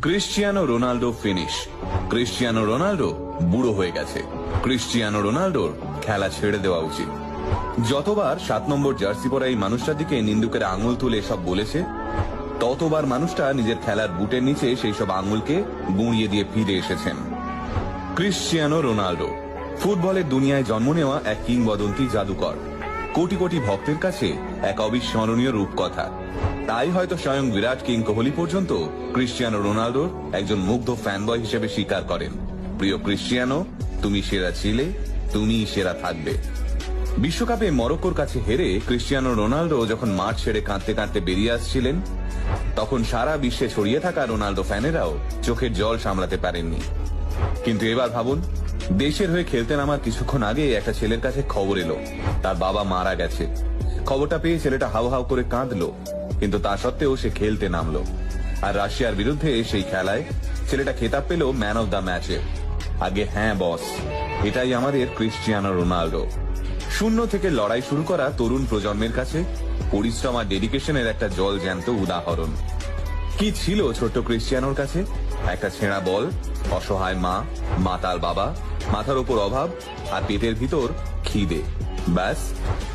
Cristiano Ronaldo finish. Cristiano Ronaldo বুড়ো হয়ে গেছে। ক্রিশ্চিয়ানো রোনাল্ডোর খেলা ছেড়ে দেওয়া উচিত। যতবার 7 নম্বর জার্সি পরা এই মানুষটার দিকে নিন্দুকের আঙুল তুলে সব বলেছে, ততবার মানুষটা নিজের খেলার বুটের নিচে সেই সব আঙুলকে গুঁড়িয়ে দিয়ে ফিরে এসেছেন। ক্রিশ্চিয়ানো রোনাল্ডো ফুটবলের দুনিয়ায় জন্ম নেওয়া এক কিংবদন্তি জাদুকর, কোটি কোটি ভক্তের কাছে এক অবিস্মরণীয় রূপকথা। তাই হয়তো স্বয়ং বিরাট কিং কোহলি পর্যন্ত ক্রিশ্চিয়ানো রোনাল্ডোর একজন মুগ্ধ ফ্যানবয় হিসেবে স্বীকার করেন, প্রিয় ক্রিশ্চিয়ানো, তুমি সেরা ছিলে, তুমি সেরা থাকবে। বিশ্বকাপে মরক্কোর কাছে হেরে ক্রিশ্চিয়ানো রোনাল্ডো যখন মাঠ ছেড়ে কাঁদতে কাঁদতে বেরিয়ে আসছিলেন, তখন সারা বিশ্বে ছড়িয়ে থাকা রোনাল্ডো ফ্যানেরাও চোখের জল সামলাতে পারেননি। কিন্তু এবার ভাবুন, দেশের হয়ে খেলতে নামার কিছুক্ষণ আগে একটা ছেলের কাছে খবর এলো তার বাবা মারা গেছে। খবরটা পেয়ে ছেলেটা হাউ হাউ করে কাঁদলো, কিন্তু তা সত্ত্বেও সে খেলতে নামলো। আর রাশিয়ার বিরুদ্ধে সেই খেলায় ছেলেটা খেতাব পেল ম্যান অফ দ্য ম্যাচে। আগে হ্যাঁ বস, এটাই আমাদের ক্রিশ্চিয়ানো রোনাল্ডো। শূন্য থেকে লড়াই শুরু করা তরুণ প্রজন্মের কাছে পরিশ্রম আর ডেডিকেশনের একটা জল জ্যান্ত উদাহরণ। কি ছিল ছোট্ট ক্রিশ্চিয়ানোর কাছে? একটা ছেঁড়া বল, অসহায় মা, মাতাল বাবা, মাথার ওপর অভাব আর পেটের ভিতর খিদে। ব্যাস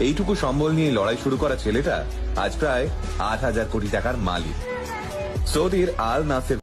এইটুকু সম্বল নিয়ে লড়াই শুরু করা ছেলেটা আজ প্রায় 8,000 কোটি টাকার মালিক। সৌদির আল নাসের